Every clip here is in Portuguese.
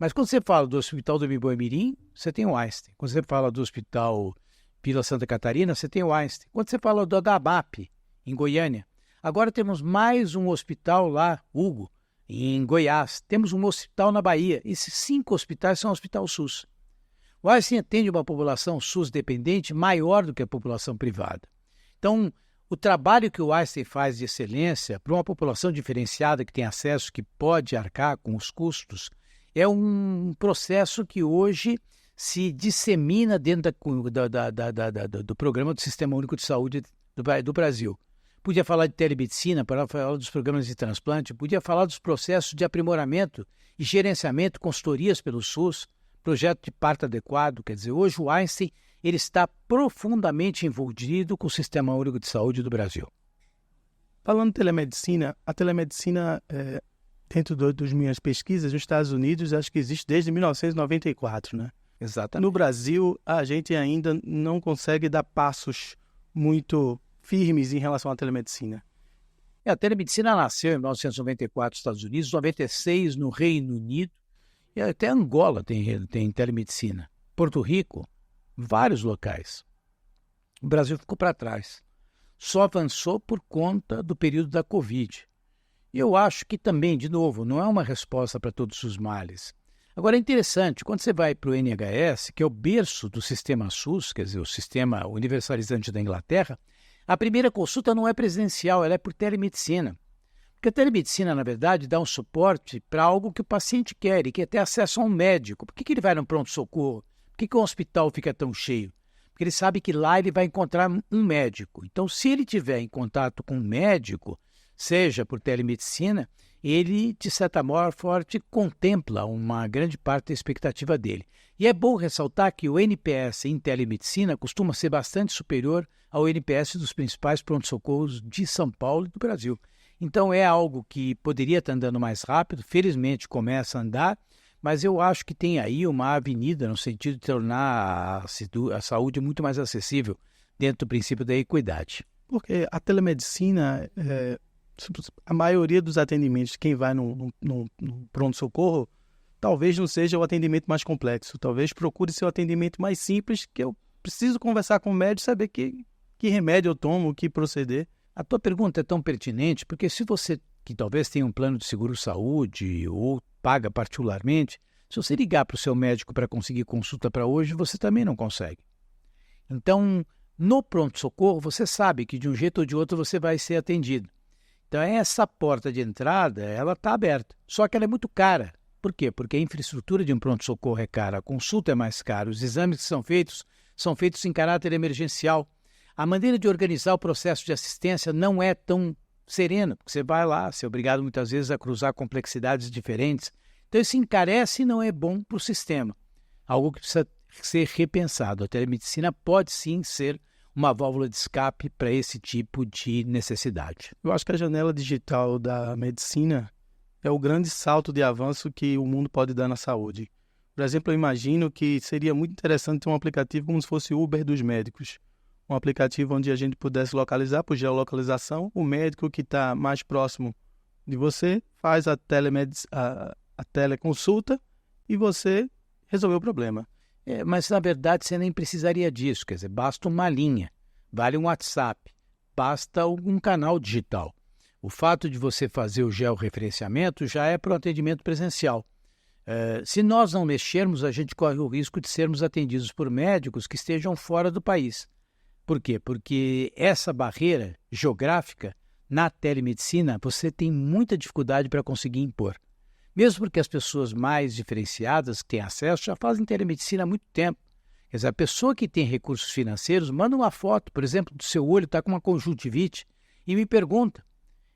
Mas quando você fala do Hospital do Boi-Mirim, você tem o Einstein. Quando você fala do Hospital Vila Santa Catarina, você tem o Einstein. Quando você fala do HMAP, em Goiânia, agora temos mais um hospital lá, Hugo, em Goiás. Temos um hospital na Bahia. Esses 5 hospitais são hospital SUS. O Einstein atende uma população SUS dependente maior do que a população privada. Então, o trabalho que o Einstein faz de excelência para uma população diferenciada que tem acesso, que pode arcar com os custos, é um processo que hoje se dissemina dentro do programa do Sistema Único de Saúde do Brasil. Podia falar de telemedicina, podia falar dos programas de transplante, podia falar dos processos de aprimoramento e gerenciamento, consultorias pelo SUS, projeto de parto adequado. Quer dizer, hoje o Einstein ele está profundamente envolvido com o Sistema Único de Saúde do Brasil. Falando de telemedicina, a telemedicina, dentro das minhas pesquisas, nos Estados Unidos, acho que existe desde 1994, né? Exatamente. No Brasil, a gente ainda não consegue dar passos muito firmes em relação à telemedicina. A telemedicina nasceu em 1994 nos Estados Unidos, 96 no Reino Unido, e até Angola tem telemedicina. Porto Rico, vários locais. O Brasil ficou para trás. Só avançou por conta do período da Covid. E eu acho que também, de novo, não é uma resposta para todos os males. Agora, é interessante, quando você vai para o NHS, que é o berço do sistema SUS, quer dizer, o sistema universalizante da Inglaterra, a primeira consulta não é presencial, ela é por telemedicina. Porque a telemedicina, na verdade, dá um suporte para algo que o paciente quer e quer ter acesso a um médico. Por que ele vai no pronto-socorro? Por que o hospital fica tão cheio? Porque ele sabe que lá ele vai encontrar um médico. Então, se ele tiver em contato com um médico, seja por telemedicina, ele, de certa forma, contempla uma grande parte da expectativa dele. E é bom ressaltar que o NPS em telemedicina costuma ser bastante superior ao NPS dos principais pronto-socorros de São Paulo e do Brasil. Então, é algo que poderia estar andando mais rápido, felizmente começa a andar, mas eu acho que tem aí uma avenida no sentido de tornar a saúde muito mais acessível dentro do princípio da equidade. Porque a telemedicina, a maioria dos atendimentos, quem vai no pronto-socorro, talvez não seja o atendimento mais complexo. Talvez procure ser o atendimento mais simples, que eu preciso conversar com o médico, saber que remédio eu tomo, o que proceder. A tua pergunta é tão pertinente, porque se você, que talvez tenha um plano de seguro-saúde ou paga particularmente, se você ligar para o seu médico para conseguir consulta para hoje, você também não consegue. Então, no pronto-socorro, você sabe que de um jeito ou de outro você vai ser atendido. Então, essa porta de entrada, ela está aberta. Só que ela é muito cara. Por quê? Porque a infraestrutura de um pronto-socorro é cara, a consulta é mais cara, os exames que são feitos em caráter emergencial. A maneira de organizar o processo de assistência não é tão serena, porque você vai lá, você é obrigado muitas vezes a cruzar complexidades diferentes. Então, isso encarece e não é bom para o sistema. Algo que precisa ser repensado. A telemedicina pode sim ser uma válvula de escape para esse tipo de necessidade. Eu acho que a janela digital da medicina é o grande salto de avanço que o mundo pode dar na saúde. Por exemplo, eu imagino que seria muito interessante ter um aplicativo como se fosse o Uber dos médicos. Um aplicativo onde a gente pudesse localizar por geolocalização o médico que está mais próximo de você, faz a teleconsulta e você resolveu o problema. Mas, na verdade, você nem precisaria disso. Quer dizer, basta uma linha, vale um WhatsApp, basta um canal digital. O fato de você fazer o georreferenciamento já é para o atendimento presencial. Se nós não mexermos, a gente corre o risco de sermos atendidos por médicos que estejam fora do país. Por quê? Porque essa barreira geográfica, na telemedicina, você tem muita dificuldade para conseguir impor. Mesmo porque as pessoas mais diferenciadas que têm acesso já fazem telemedicina há muito tempo. Quer dizer, a pessoa que tem recursos financeiros manda uma foto, por exemplo, do seu olho, está com uma conjuntivite, e me pergunta.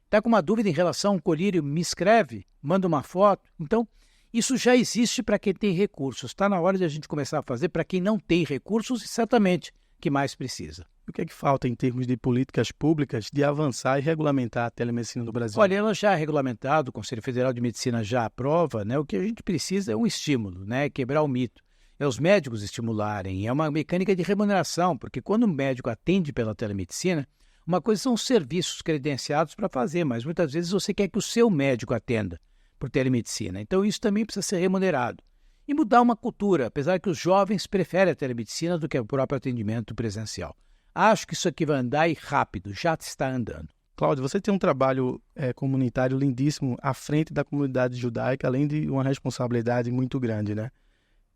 Está com uma dúvida em relação a um colírio, me escreve, manda uma foto. Então, isso já existe para quem tem recursos. Está na hora de a gente começar a fazer para quem não tem recursos e certamente que mais precisa. O que é que falta em termos de políticas públicas de avançar e regulamentar a telemedicina do Brasil? Olha, ela já é regulamentado, o Conselho Federal de Medicina já aprova, né? O que a gente precisa é um estímulo, né? Quebrar o mito. É os médicos estimularem, é uma mecânica de remuneração, porque quando o médico atende pela telemedicina, uma coisa são os serviços credenciados para fazer, mas muitas vezes você quer que o seu médico atenda por telemedicina. Então isso também precisa ser remunerado. e mudar uma cultura, apesar que os jovens preferem a telemedicina do que o próprio atendimento presencial. Acho que isso aqui vai andar e rápido, já está andando. Cláudio, você tem um trabalho comunitário lindíssimo à frente da comunidade judaica, além de uma responsabilidade muito grande, né?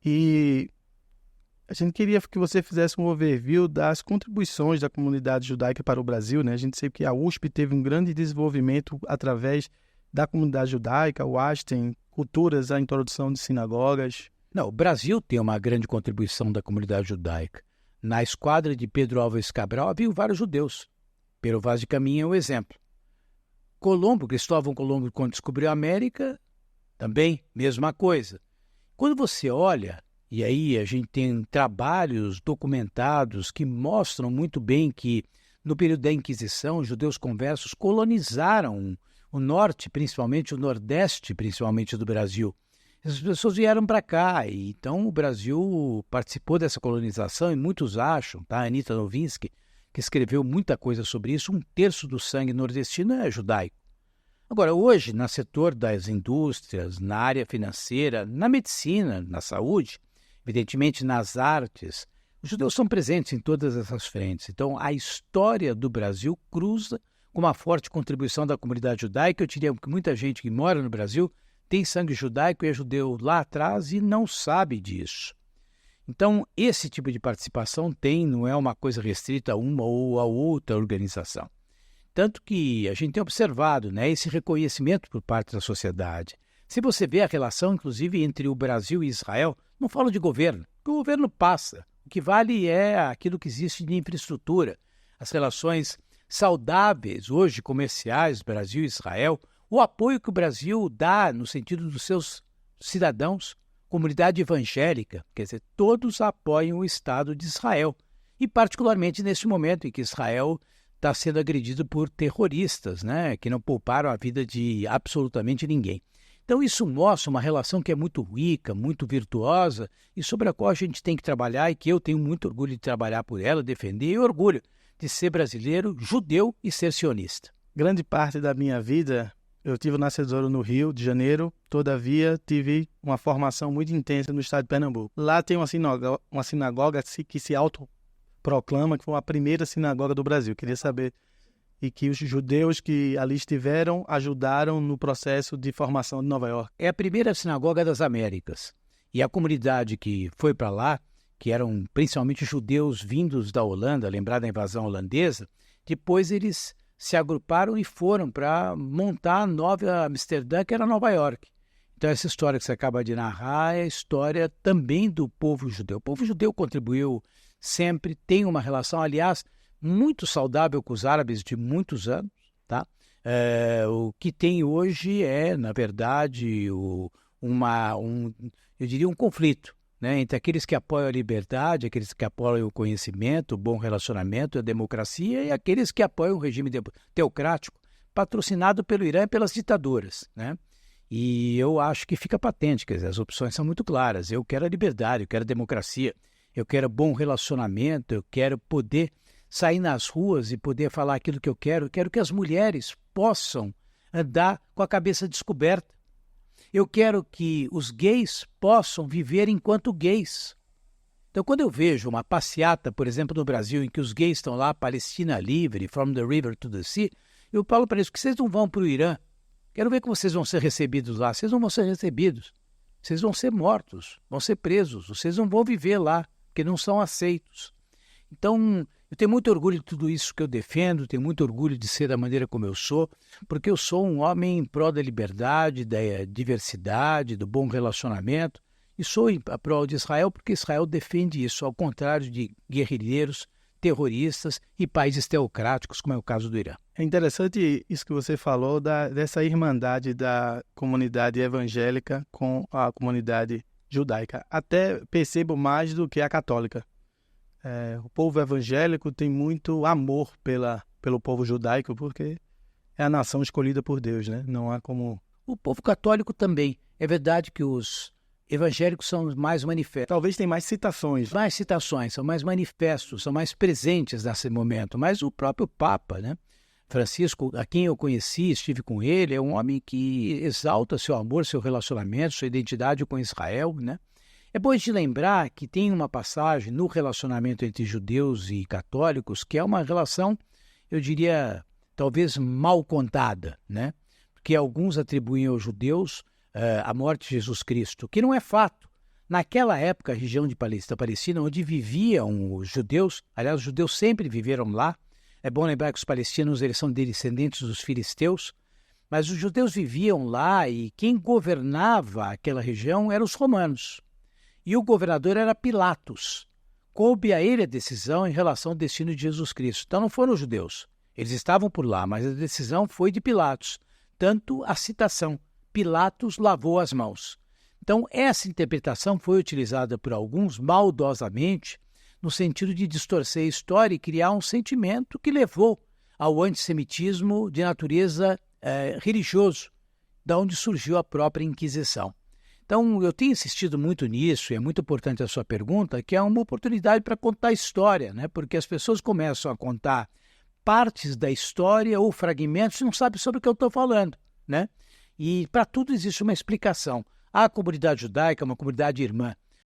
E a gente queria que você fizesse um overview das contribuições da comunidade judaica para o Brasil, né? A gente sabe que a USP teve um grande desenvolvimento através da comunidade judaica, o Einstein, culturas, a introdução de sinagogas. Não, o Brasil tem uma grande contribuição da comunidade judaica. Na esquadra de Pedro Álvares Cabral havia vários judeus. Pero Vaz de Caminha é um exemplo. Cristóvão Colombo, quando descobriu a América, também, mesma coisa. Quando você olha, e aí a gente tem trabalhos documentados que mostram muito bem que, no período da Inquisição, os judeus conversos colonizaram o norte, principalmente o nordeste, principalmente do Brasil. Essas pessoas vieram para cá, e então o Brasil participou dessa colonização, e muitos acham, tá? Anita Novinsky, que escreveu muita coisa sobre isso, 1/3 do sangue nordestino é judaico. Agora, hoje, no setor das indústrias, na área financeira, na medicina, na saúde, evidentemente nas artes, os judeus são presentes em todas essas frentes. Então, a história do Brasil cruza com uma forte contribuição da comunidade judaica. Eu diria que muita gente que mora no Brasil tem sangue judaico e é judeu lá atrás e não sabe disso. Então, esse tipo de participação não é uma coisa restrita a uma ou a outra organização. Tanto que a gente tem observado, né, esse reconhecimento por parte da sociedade. Se você vê a relação, inclusive, entre o Brasil e Israel, não falo de governo, porque o governo passa. O que vale é aquilo que existe de infraestrutura, as relações saudáveis, hoje comerciais, Brasil e Israel, o apoio que o Brasil dá no sentido dos seus cidadãos, comunidade evangélica, quer dizer, todos apoiam o Estado de Israel. E particularmente neste momento em que Israel está sendo agredido por terroristas, né, que não pouparam a vida de absolutamente ninguém. Então isso mostra uma relação que é muito rica, muito virtuosa e sobre a qual a gente tem que trabalhar e que eu tenho muito orgulho de trabalhar por ela, defender e orgulho de ser brasileiro, judeu e ser sionista. Grande parte da minha vida eu tive o nascedouro no Rio de Janeiro, todavia tive uma formação muito intensa no estado de Pernambuco. Lá tem uma sinagoga que se autoproclama que foi a primeira sinagoga do Brasil. Queria saber, e que os judeus que ali estiveram ajudaram no processo de formação de Nova York. É a primeira sinagoga das Américas. E a comunidade que foi para lá, que eram principalmente judeus vindos da Holanda, lembrar da invasão holandesa, depois eles se agruparam e foram para montar a nova Amsterdã, que era Nova York. Então essa história que você acaba de narrar é a história também do povo judeu. O povo judeu contribuiu sempre, tem uma relação, aliás, muito saudável com os árabes de muitos anos, tá? O que tem hoje é, na verdade, eu diria um conflito, né, entre aqueles que apoiam a liberdade, aqueles que apoiam o conhecimento, o bom relacionamento, a democracia, e aqueles que apoiam o regime teocrático, patrocinado pelo Irã e pelas ditaduras, né? E eu acho que fica patente, quer dizer, as opções são muito claras. Eu quero a liberdade, eu quero a democracia, eu quero bom relacionamento, eu quero poder sair nas ruas e poder falar aquilo que eu quero que as mulheres possam andar com a cabeça descoberta. Eu quero que os gays possam viver enquanto gays. Então, quando eu vejo uma passeata, por exemplo, no Brasil, em que os gays estão lá, Palestina livre, from the river to the sea, eu falo para eles que vocês não vão para o Irã. Quero ver como vocês vão ser recebidos lá. Vocês não vão ser recebidos. Vocês vão ser mortos, vão ser presos. Vocês não vão viver lá, porque não são aceitos. Então, eu tenho muito orgulho de tudo isso que eu defendo, tenho muito orgulho de ser da maneira como eu sou, porque eu sou um homem em prol da liberdade, da diversidade, do bom relacionamento, e sou em prol de Israel porque Israel defende isso, ao contrário de guerrilheiros, terroristas e países teocráticos, como é o caso do Irã. É interessante isso que você falou dessa irmandade da comunidade evangélica com a comunidade judaica. Até percebo mais do que a católica. O povo evangélico tem muito amor pelo povo judaico, porque é a nação escolhida por Deus, né? Não há como... O povo católico também. É verdade que os evangélicos são mais manifestos. Talvez tem mais citações. Mais citações, são mais manifestos, são mais presentes nesse momento. Mas o próprio Papa, né? Francisco, a quem eu conheci, estive com ele, é um homem que exalta seu amor, seu relacionamento, sua identidade com Israel, né? É bom de lembrar que tem uma passagem no relacionamento entre judeus e católicos que é uma relação, eu diria, talvez mal contada, né? Porque alguns atribuem aos judeus a morte de Jesus Cristo, que não é fato. Naquela época, a região da Palestina, onde viviam os judeus, aliás, os judeus sempre viveram lá. É bom lembrar que os palestinos eles são descendentes dos filisteus, mas os judeus viviam lá e quem governava aquela região eram os romanos. E o governador era Pilatos. Coube a ele a decisão em relação ao destino de Jesus Cristo. Então não foram os judeus. Eles estavam por lá, mas a decisão foi de Pilatos. Tanto a citação, Pilatos lavou as mãos. Então essa interpretação foi utilizada por alguns maldosamente no sentido de distorcer a história e criar um sentimento que levou ao antissemitismo de natureza religioso, da onde surgiu a própria Inquisição. Então, eu tenho insistido muito nisso, e é muito importante a sua pergunta, que é uma oportunidade para contar a história, né? Porque as pessoas começam a contar partes da história ou fragmentos e não sabem sobre o que eu estou falando, né? E para tudo existe uma explicação. A comunidade judaica é uma comunidade irmã.